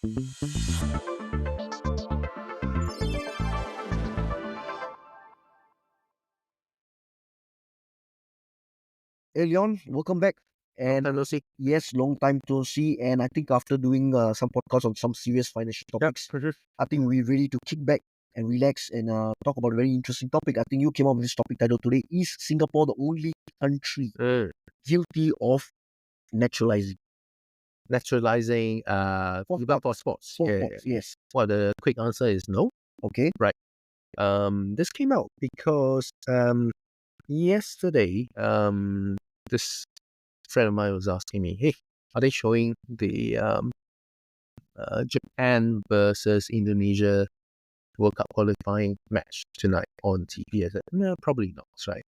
Hey Leon, welcome back. And Time no see. yes, long time to see. And I think after doing some podcasts on some serious financial topics, For sure. I think we're ready to kick back and relax and talk about a very interesting topic. I think you came up with this topic title today. Is Singapore the only country guilty of naturalizing? Naturalizing For even for sports. For Yeah, sports, yes. Well, the quick answer is no. Okay. This came out because yesterday this friend of mine was asking me, hey, are they showing the Japan versus Indonesia World Cup qualifying match tonight on TV? I said, no, probably not, right?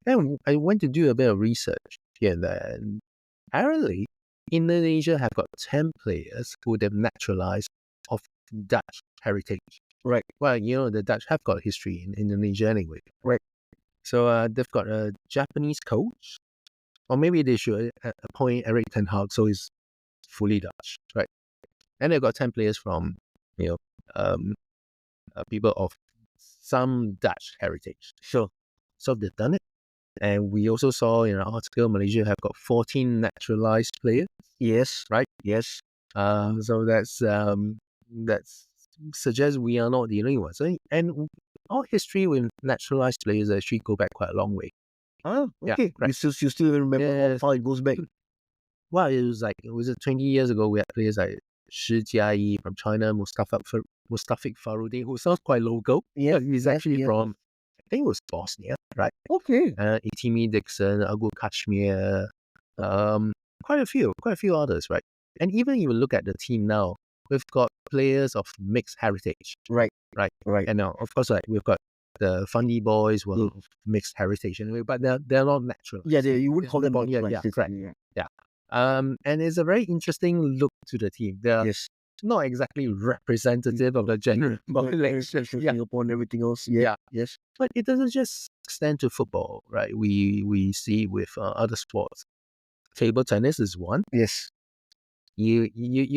Then I went to do a bit of research here and there, and apparently Indonesia have got 10 players who they've naturalized of Dutch heritage. Right. Well, the Dutch have got history in Indonesia anyway. Right. So they've got a Japanese coach, or maybe they should appoint Eric Ten Hag, so he's fully Dutch, right? And they've got 10 players from, um, people of some Dutch heritage. Sure. So they've done it. And we also saw in an article, Malaysia have got 14 naturalized players. Yes. Right. Yes. So that suggests we are not the only ones. And our history with naturalized players actually go back quite a long way. Oh, Yeah, okay. right. You still remember how Yes. far it goes back? Well, it was 20 years ago. We had players like Shi Jiayi from China, Mustafik Faruddin, who sounds quite local. Yes, He's yes, actually yes. from, I think it was Bosnia, right? Okay. Itimi Dixon, Agu Kashmir, quite a few others, right? And even if you look at the team now, we've got players of mixed heritage, Right. right? Right. And now, of course, like we've got the Fundy boys, well, of mixed heritage anyway, but they're not natural. Yeah, you wouldn't call them Yeah, naturalized. correct. Yeah. And it's a very interesting look to the team. They're Yes. not exactly representative of the general population. Yeah. Singapore and everything else. Yeah. Yeah. Yes. But it doesn't just extend to football, right? We see with other sports. Table tennis is one. Yes. You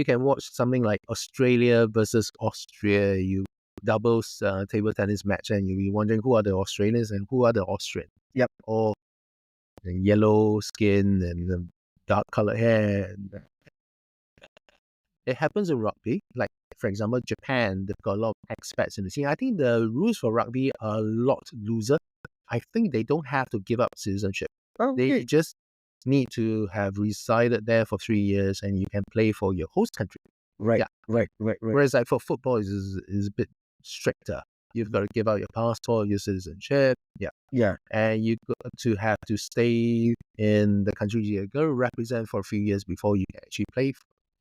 can watch something like Australia versus Austria. You doubles table tennis match, and you'll be wondering who are the Australians and who are the Austrian. Yep. Or the yellow skin and the dark colored hair. It happens in rugby. Like, for example, Japan, they've got a lot of expats in the team. I think the rules for rugby are a lot looser. I think they don't have to give up citizenship. Okay. They just need to have resided there for 3 years and you can play for your host country. Right. Yeah. Right. Whereas like for football is a bit stricter. You've got to give out your passport, your citizenship. Yeah. Yeah. And you got to have to stay in the country you're going to represent for a few years before you can actually play.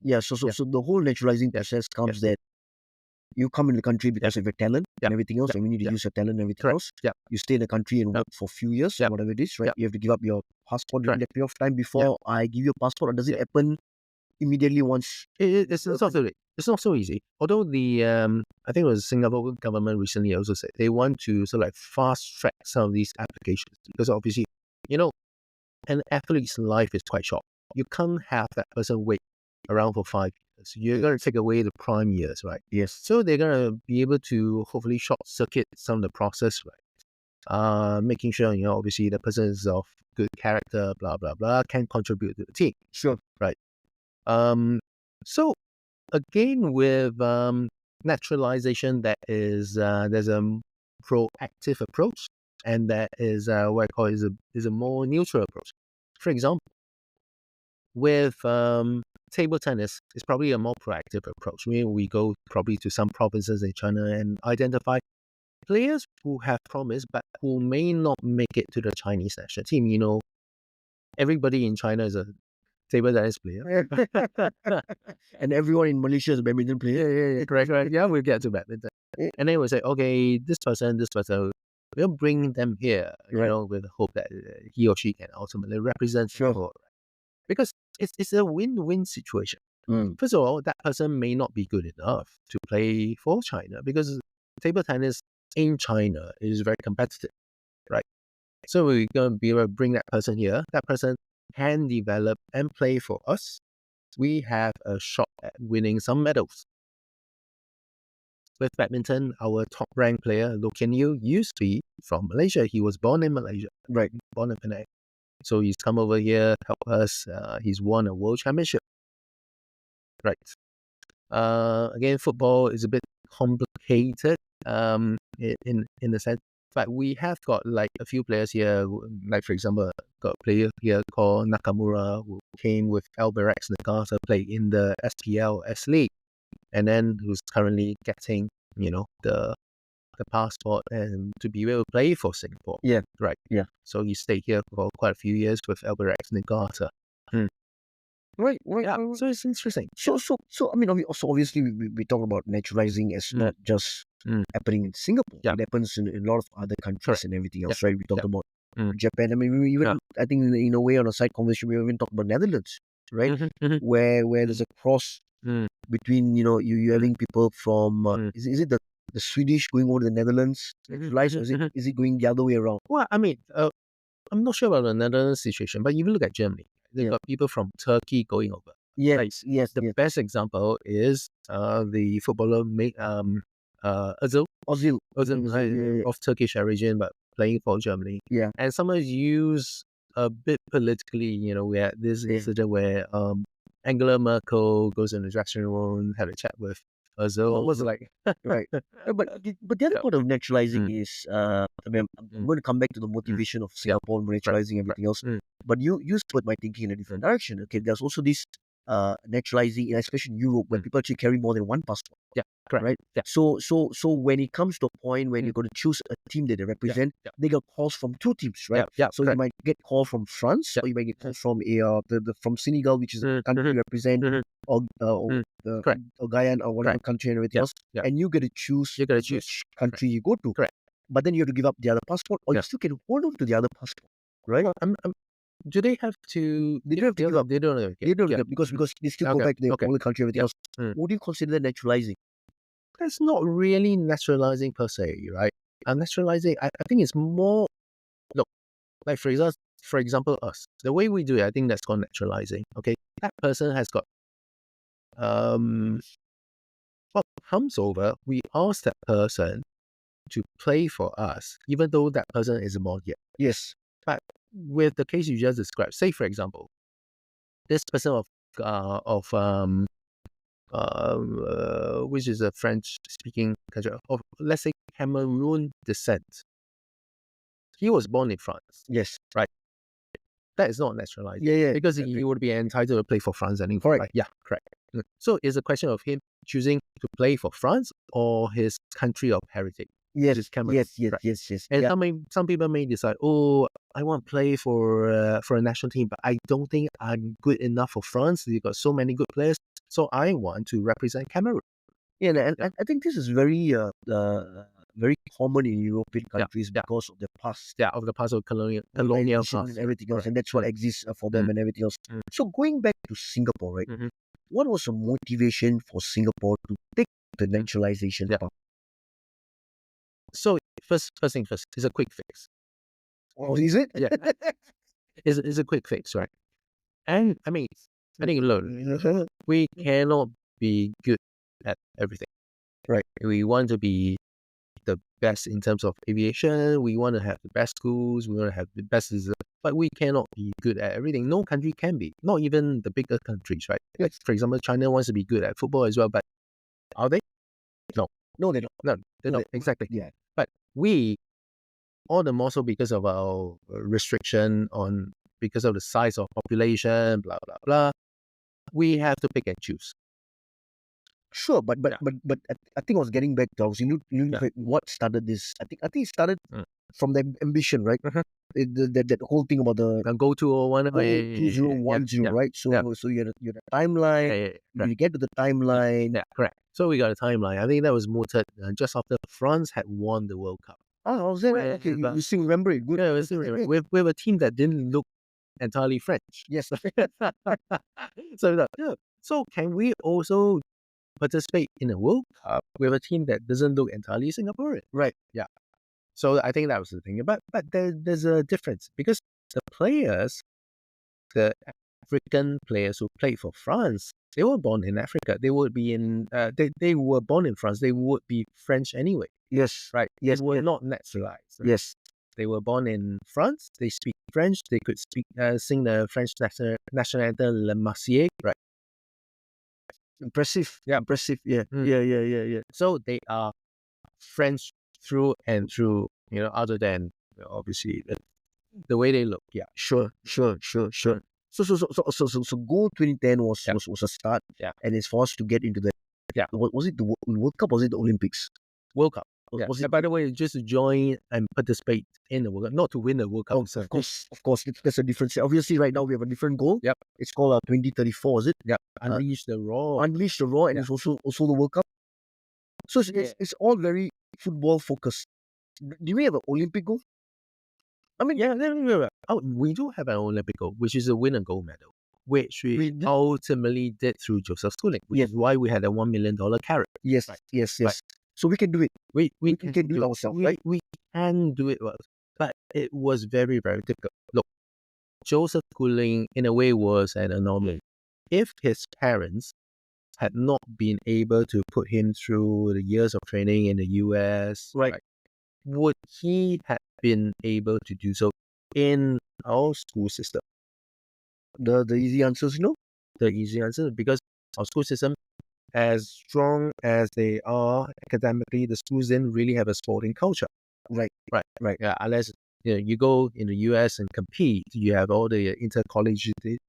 Yeah. So the whole naturalizing process comes that you come in the country because of your talent and everything else, and we need to use your talent and everything else. Yeah. You stay in the country and work for a few years, whatever it is, right? You have to give up your passport during that period of time before I give you a passport, or does it happen immediately once? It's not so easy. Although the I think it was Singapore government recently also said they want to sort of like fast track some of these applications because obviously, an athlete's life is quite short. You can't have that person wait around for 5 years. You're going to take away the prime years, right? Yes. So they're going to be able to hopefully short circuit some of the process, right? Making sure, obviously the person is of good character, blah, blah, blah, can contribute to the team. Sure. Right. So again, with naturalization, there's a proactive approach, and that is what I call is a more neutral approach. For example, with table tennis, it's probably a more proactive approach. We go probably to some provinces in China and identify players who have promise but who may not make it to the Chinese national team. Everybody in China is a table tennis player. And everyone in Malaysia is a badminton player. Yeah, correct. Yeah, we'll get to badminton. And then we'll say, okay, this person, we'll bring them here, with the hope that he or she can ultimately represent Singapore. Because it's a win-win situation. First of all, that person may not be good enough to play for China because table tennis in China is very competitive, right? So we're going to be able to bring that person here. That person can develop and play for us. We have a shot at winning some medals. with badminton, our top ranked player, Loh Kian Yew, used to be from Malaysia. He was born in Malaysia, Right. born in Penang. So he's come over here, help us. He's won a world championship. Right. Again, football is a bit complicated in the sense, but we have got like a few players here, like for example, got a player here called Nakamura who came with Albirex Jakarta, play in the SPL S League, and then who's currently getting, the passport and to be able to play for Singapore. Yeah. Right. Yeah. So he stayed here for quite a few years with Albirex Jakarta. Right. Yeah. So it's interesting. So I mean, obviously we talk about naturalizing as not just happening in Singapore. Yeah. It happens in a lot of other countries Correct. and everything else, Yeah. right? We talked Yeah. about Japan. I mean, we even I think in a way on a side conversation we even talked about Netherlands, right? Where there's a cross between you having people from is it the Swedish going over to the Netherlands naturalized, or is it going the other way around? Well, I mean, I'm not sure about the Netherlands situation, but if you look at Germany, they've got people from Turkey going over. Yes, yes. The best example is the footballer Özil, of Turkish origin, but playing for Germany. Yeah. And some is used a bit politically, we had this incident where Angela Merkel goes in the dressing room, had a chat with Özil. It was like right. But the other part of naturalizing is I mean, I'm going to come back to the motivation of Singapore naturalizing everything else. But you spurred my thinking in a different direction. Okay, there's also this naturalizing, especially in Europe, where people actually carry more than one passport. Yeah, correct. Right. Yeah. So when it comes to a point when you're going to choose a team that they represent, they get calls from two teams, right? Yeah. So you might get called from France, or you might get calls from from Senegal, which is a country you represent, or Guyana or whatever country and everything else, and you get to choose which country you go to. Correct. But then you have to give up the other passport, or you still can hold on to the other passport, right? Do they have to? They don't have to give up. They don't have to. They don't because they still go back to their own country and everything else. Would you consider that naturalizing? That's not really naturalizing per se, right? Naturalizing, I think it's more. Look, like for example, us. The way we do it, I think that's called naturalizing. Okay, that person has got what comes over. We ask that person to play for us, even though that person isn't born yet. Yes. But with the case you just described, say for example, this person which is a French-speaking country of, let's say, Cameroon descent. He was born in France. Yes. Right. That is not naturalized. Yeah. Because he would be entitled to play for France anyway. Correct. Right? Yeah, correct. So it's a question of him choosing to play for France or his country of heritage. Yes. Cameroon. Yes. And some people may decide, I want to play for a national team, but I don't think I'm good enough for France. They've got so many good players, so I want to represent Cameroon. Yeah, and I think this is very common in European countries because of the past. Yeah, of the past of colonial past and everything else, and that's what exists for them and everything else. So going back to Singapore, right? What was the motivation for Singapore to take the naturalization path? So first thing first, it's a quick fix. Oh, is it? Yeah, it's a quick fix, right? And I mean, I think look, we cannot be good at everything, right? We want to be the best in terms of aviation. We want to have the best schools. We want to have the best, but we cannot be good at everything. No country can be, not even the bigger countries, right? Like, for example, China wants to be good at football as well, but are they? No, they don't. No, they don't. Exactly. Yeah. But we, all the more so because of our restriction because of the size of population, blah blah blah, we have to pick and choose. Sure, but I think I was getting back to what started this. I think it started from the ambition, right? That whole thing about the go to 2010, right? So you had a timeline. You get to the timeline. Yeah, correct. So we got a timeline. I think that was mooted just after France had won the World Cup. Oh, was that okay? You still remember it? Good. Yeah, we still remember. With a team that didn't look entirely French. Yes. So can we also participate in a World Cup with a team that doesn't look entirely Singaporean? Right. Yeah. So I think that was the thing. But there's a difference because the African players who played for France They were born in Africa. They would be in. They were born in France. They would be French anyway. Yes. Right. Yes. They were Yes. not naturalized. Right? Yes. They were born in France. They speak French. They could sing the French national anthem, Le Marseillaise. Right. Impressive. Yeah. Impressive. Yeah. Yeah. So they are French through and through. Other than obviously the way they look. Yeah. Sure. So Goal 2010 was a start. Yeah. And it's for us to get into the. Yeah. Was it the World Cup or was it the Olympics? World Cup. Was, Yeah. was it By the way, just to join and participate in the World Cup, not to win the World Cup. Oh, of course, there's a difference. Obviously, right now we have a different goal. Yep. It's called 2034, is it? Yeah. Unleash the Raw. And it's also the World Cup. So it's all very football focused. Do we have an Olympic goal? I mean, yeah, we do have an Olympic goal, which is a win and gold medal, which we did. ultimately did through Joseph Schooling, which is why we had a $1 million carrot. Yes, right. yes. Right. So we can do it. We can do it ourselves, right? We can do it well, but it was very, very difficult. Look, Joseph Schooling, in a way, was an anomaly. If his parents had not been able to put him through the years of training in the US, right, would he have been able to do so in our school system? The easy answer is no. The easy answer, because our school system, as strong as they are academically, the schools didn't really have a sporting culture. Right. Yeah, unless you go in the US and compete, you have all the intercollegiate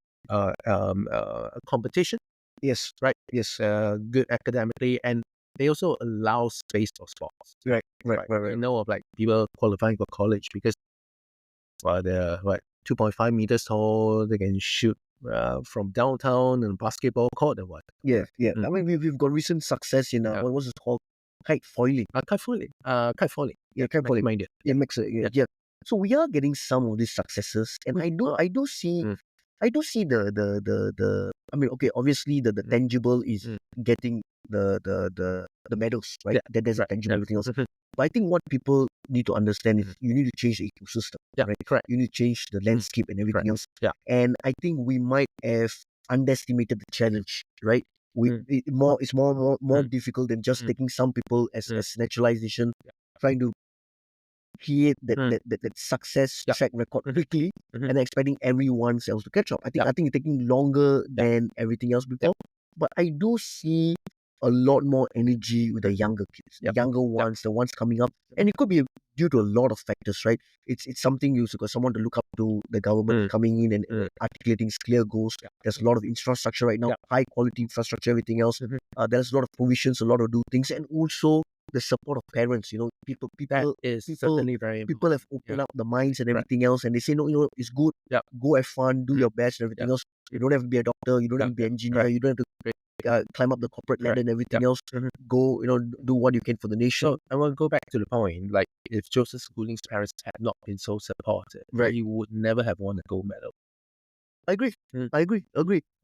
competition. Yes. Right. Yes. Good academically, and they also allow space for sports. Right. You know of like people qualifying for college because they're 2.5 meters tall. They can shoot from downtown and basketball court and what. Yeah. I mean, we've got recent success in what was it called? Kite foiling. Kite foiling. Yeah, kite foiling. Yeah, makes it. Yeah. So we are getting some of these successes, and I do see the. I mean, okay, obviously the tangible is getting the medals, right? Yeah. There's a tangible everything else. But I think what people need to understand is you need to change the ecosystem. Yeah, right? correct. You need to change the landscape and everything else. Yeah. And I think we might have underestimated the challenge, right? It's more difficult than just taking some people as naturalization, trying to create that success track record quickly and expecting everyone else to catch up. I think it's taking longer than everything else before. But I do see a lot more energy with the younger kids, the younger ones, the ones coming up. And it could be due to a lot of factors, right? It's something you got someone to look up to, the government coming in and articulating clear goals. There's a lot of infrastructure right now, high quality infrastructure, everything else. There's a lot of provisions, a lot of do things, and also the support of parents. People certainly very important. People have opened up the minds and everything else, and they say, no, it's good. Go have fun, do your best, and everything else. You don't have to be a doctor. You don't have to be an engineer. You don't have to climb up the corporate ladder and everything else. Go, do what you can for the nation. So I want to go back to the point. Like, if Joseph Schooling's parents had not been so supportive, he would never have won a gold medal. I agree.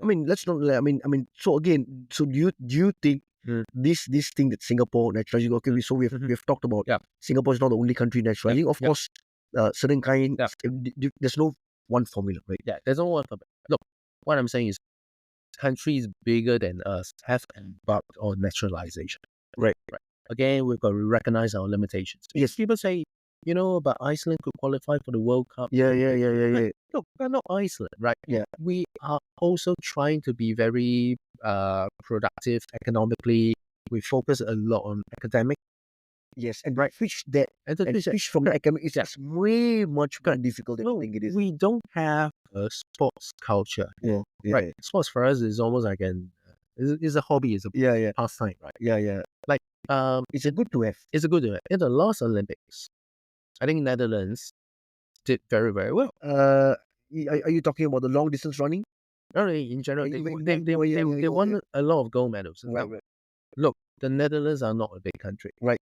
I mean, let's not. I mean. So again, so do you think this thing that Singapore naturalizing? Okay, so we have talked about. Singapore is not the only country naturalizing. Of course, certain kind. There's no one formula, right? Yeah, there's no one formula. Look, what I'm saying is, countries bigger than us have embarked on naturalization. Right. Again, we've got to recognize our limitations. Yes, people say, but Iceland could qualify for the World Cup. Yeah. Look, we're not Iceland, right? Yeah. We are also trying to be very productive economically. We focus a lot on academic. Yes, and fish that and fish from the academic is way much more difficult than I think it is. We don't have a sports culture. Right. Sports for us is almost like it's a hobby, it's a pastime, right? Yeah. Like it's a good to have. It's a good to have. In the last Olympics, I think Netherlands did very, very well. Are you talking about the long distance running? No, in general, they won a lot of gold medals. Right. Look, the Netherlands are not a big country. Right.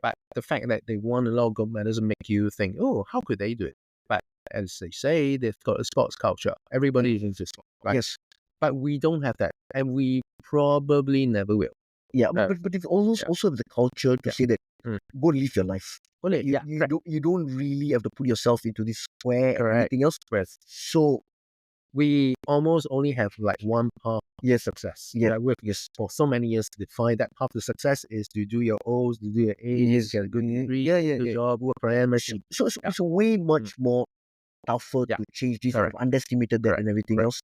But the fact that they won a lot of gold medals make you think, oh, how could they do it? But as they say, they've got a sports culture. Everybody is into sport, right? Yes. But we don't have that, and we probably never will. Yeah, but it's also the culture to say that go live your life. You don't really have to put yourself into this square or anything else. Yes. So we almost only have like one path Yes. success. Yeah. Like we've for so many years defined that half the success is to do your O's, to do your A's, get a good degree, good job, work for MSc. So it's a way much more tougher to change this. I've underestimated that and everything else.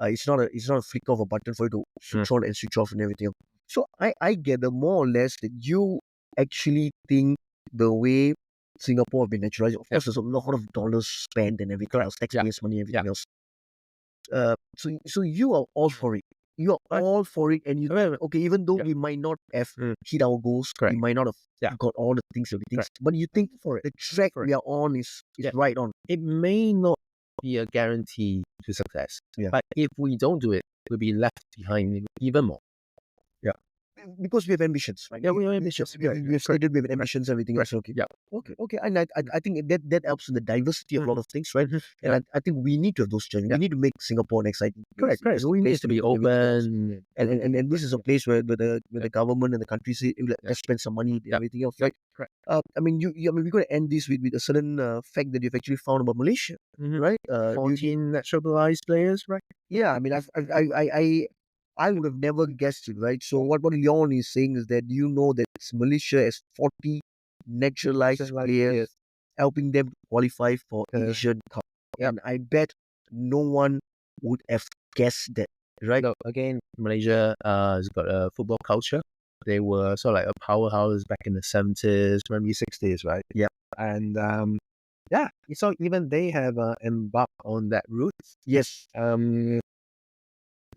It's not a flick of a button for you to switch on and switch off and everything else. So I gather more or less that you actually think the way Singapore have been naturalized, of course, there's a lot of dollars spent and everything else, taxpayers' money, everything else. So you are all for it. You are all for it, and you okay. Even though we might not have hit our goals, we might not have got all the things, everything, but you think for it, the track we are on is right on. It may not be a guarantee to success, but if we don't do it, we'll be left behind even more. Because we have ambitions, right? Yeah, we have ambitions. We have stated we have ambitions, everything else. Okay. Okay. And I think that helps in the diversity of a lot of things, right? And I think we need to have those challenges. We need to make Singapore an exciting place. Correct. We need to be open. And this is a place where the government and the country say, let's spend some money and everything else, right? I mean, we're going to end this with a certain fact that you've actually found about Malaysia, right? 14 naturalized players, right? Yeah, I mean, I would have never guessed it, right? So what Leon is saying is that that Malaysia has 40 naturalized players, helping them qualify for Asian Cup. And I bet no one would have guessed that, right? No, again, Malaysia has got a football culture. They were sort of like a powerhouse back in the 70s, maybe 60s, right? Yeah. And so even they have embarked on that route. Yes.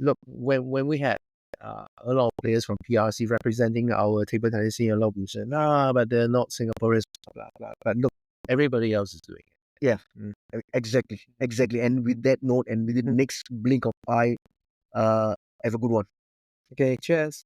Look, when we had a lot of players from PRC representing our table tennis scene, a lot of people said, but they're not Singaporeans, blah, blah. But look, everybody else is doing it. Yeah, exactly. And with that note, and with the next blink of eye, have a good one. Okay, cheers.